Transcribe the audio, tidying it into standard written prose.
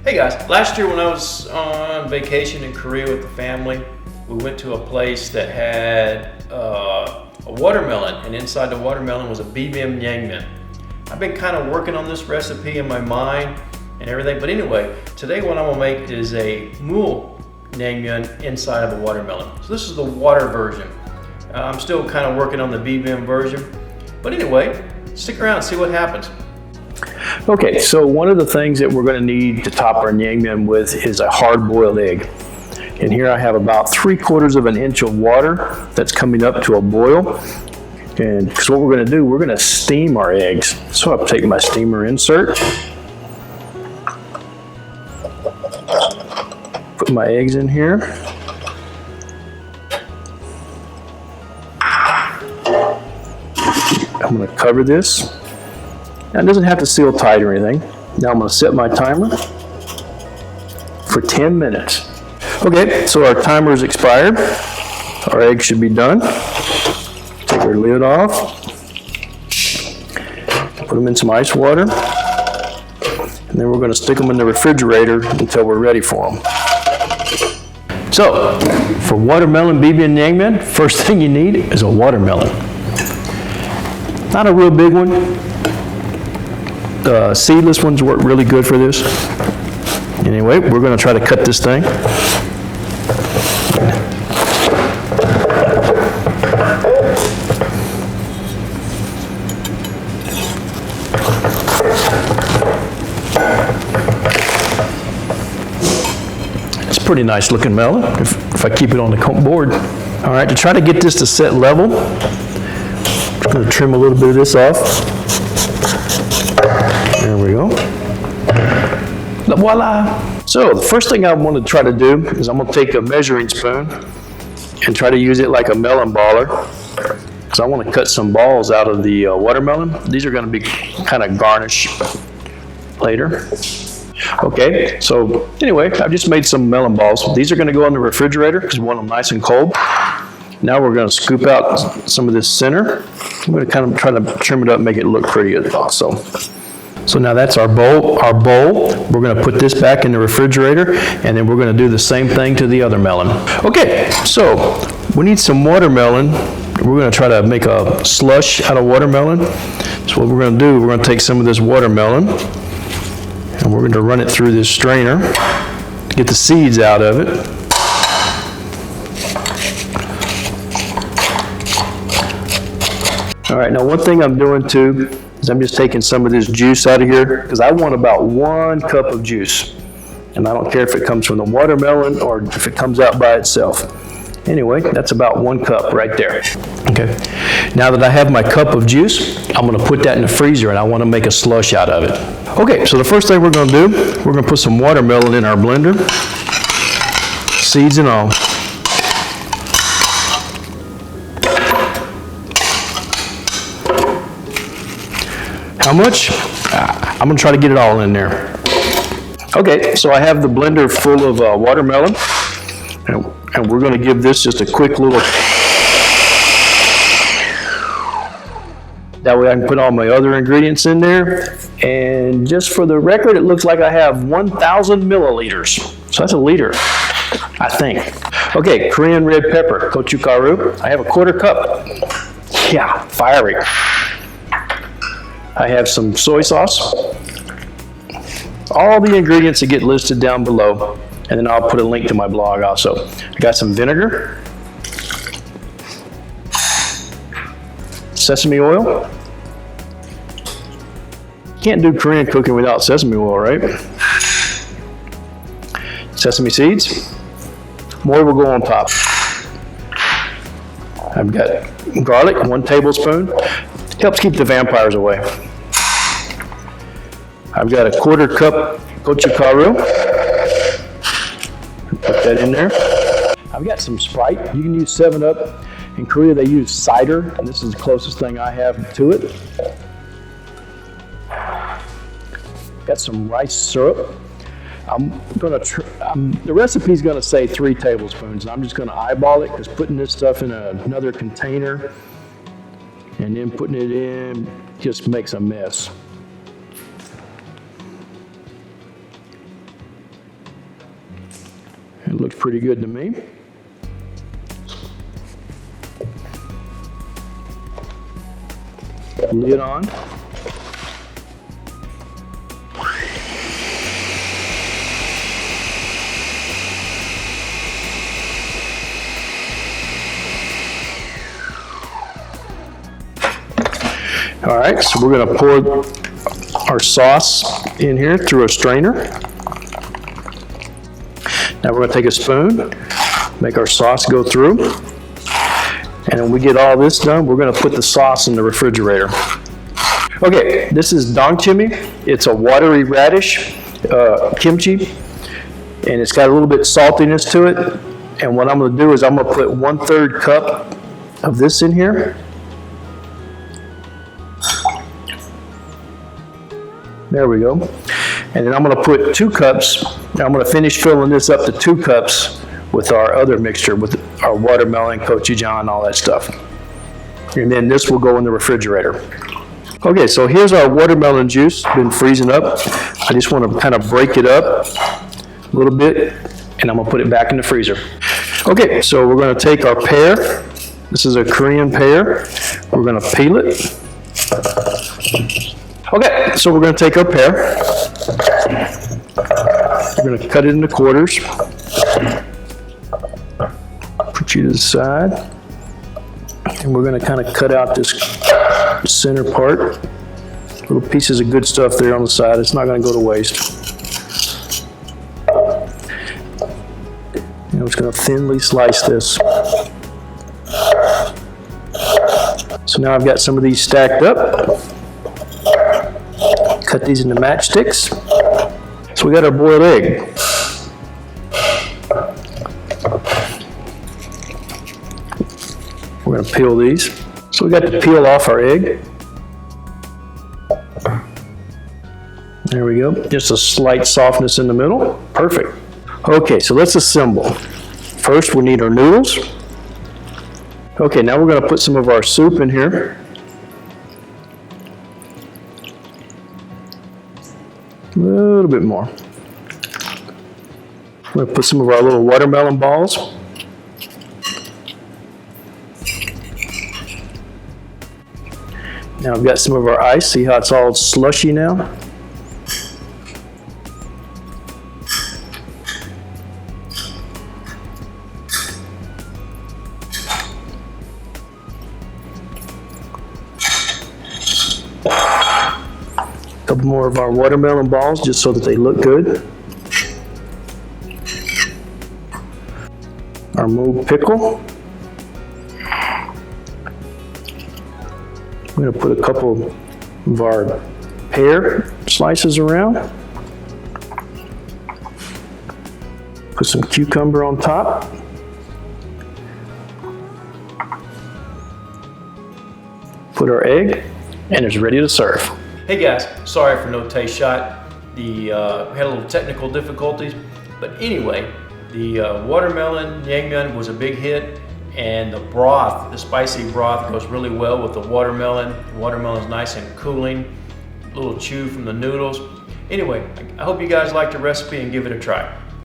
Hey guys, last year when I was on vacation in Korea with the family, we went to a place that had a watermelon, and inside the watermelon was a bibimbap naengmyeon. I've been kind of working on this recipe in my mind and everything, but anyway, today what I'm gonna make is a Mul Naengmyeon inside of a watermelon. So this is the water version. I'm still kind of working on the bibimbap version, but anyway, stick around and see what happens. Okay, so one of the things that we're going to need to top our naengmyeon with is a hard-boiled egg. And here I have about 3/4 of an inch of water that's coming up to a boil. And because what we're going to do, we're going to steam our eggs. So I'll take my steamer insert, put my eggs in here. I'm going to cover this. Now, it doesn't have to seal tight or anything. Now I'm going to set my timer for 10 minutes. Okay, so our timer is expired. Our eggs should be done. Take our lid off. Put them in some ice water. And then we're going to stick them in the refrigerator until we're ready for them. So, for watermelon bibimbap naengmyeon, first thing you need is a watermelon. Not a real big one. Seedless ones work really good for this. Anyway, we're going to try to cut this thing. It's a pretty nice looking melon if I keep it on the board. All right, to try to get this to set level, I'm just going to trim a little bit of this off. There we go. Voila! So the first thing I want to try to do is I'm going to take a measuring spoon and try to use it like a melon baller, because I want to cut some balls out of the watermelon. These are going to be kind of garnish later. Okay, so anyway, I've just made some melon balls. These are going to go in the refrigerator because we want them nice and cold. Now we're going to scoop out some of this center. I'm going to kind of try to trim it up and make it look pretty also. So now that's our bowl. We're going to put this back in the refrigerator, and then we're going to do the same thing to the other melon. Okay, so we need some watermelon. We're going to try to make a slush out of watermelon. So what we're going to do, we're going to take some of this watermelon, and we're going to run it through this strainer to get the seeds out of it. All right, now one thing I'm doing too is I'm just taking some of this juice out of here because I want about 1 cup of juice. And I don't care if it comes from the watermelon or if it comes out by itself. Anyway, that's about 1 cup right there. Okay, now that I have my cup of juice, I'm going to put that in the freezer and I want to make a slush out of it. Okay, so the first thing we're going to do, we're going to put some watermelon in our blender, seeds and all. How much? I'm going to try to get it all in there. Okay, so I have the blender full of watermelon, and we're going to give this just a quick little... That way I can put all my other ingredients in there. And just for the record, it looks like I have 1,000 milliliters. So that's a liter, I think. Okay, Korean red pepper, gochugaru. I have a 1/4 cup. Yeah, fiery. I have some soy sauce, all the ingredients that get listed down below, and then I'll put a link to my blog also. I got some vinegar, sesame oil. Can't do Korean cooking without sesame oil, right? Sesame seeds. More will go on top. I've got garlic, 1 tablespoon. Helps keep the vampires away. I've got a 1/4 cup gochugaru. Put that in there. I've got some Sprite. You can use 7-Up. In Korea they use cider, and this is the closest thing I have to it. Got some rice syrup. The recipe's gonna say 3 tablespoons. I'm just gonna eyeball it because putting this stuff in another container and then putting it in just makes a mess. It looks pretty good to me. Lid on. All right, so we're gonna pour our sauce in here through a strainer. Now we're gonna take a spoon, make our sauce go through. And when we get all this done, we're gonna put the sauce in the refrigerator. Okay, this is Dongchimi. It's a watery radish kimchi, and it's got a little bit saltiness to it. And what I'm gonna do is I'm gonna put 1/3 cup of this in here. There we go. And then I'm gonna put 2 cups, and I'm gonna finish filling this up to 2 cups with our other mixture, with our watermelon, gochujang, all that stuff. And then this will go in the refrigerator. Okay, so here's our watermelon juice, been freezing up. I just want to kind of break it up a little bit, and I'm gonna put it back in the freezer. Okay, so we're gonna take our pear. This is a Korean pear. We're gonna peel it. Okay, so we're gonna take our pear. We're gonna cut it into quarters. Put you to the side. And we're gonna kind of cut out this center part. Little pieces of good stuff there on the side. It's not gonna go to waste. I'm just gonna thinly slice this. So now I've got some of these stacked up. Cut these into matchsticks. So we got our boiled egg. We're gonna peel these. So we got to peel off our egg. There we go. Just a slight softness in the middle. Perfect. Okay, so let's assemble. First, we need our noodles. Okay, now we're gonna put some of our soup in here. A little bit more. We're gonna put some of our little watermelon balls. Now I've got some of our ice. See how it's all slushy now? A couple more of our watermelon balls just so that they look good. Our Mul pickle. I'm going to put a couple of our pear slices around. Put some cucumber on top. Put our egg, and it's ready to serve. Hey guys, sorry for no taste shot. Had a little technical difficulties, but anyway, the watermelon naengmyeon was a big hit, and the broth, the spicy broth, goes really well with the watermelon. The watermelon's nice and cooling, a little chew from the noodles. Anyway, I hope you guys liked the recipe and give it a try.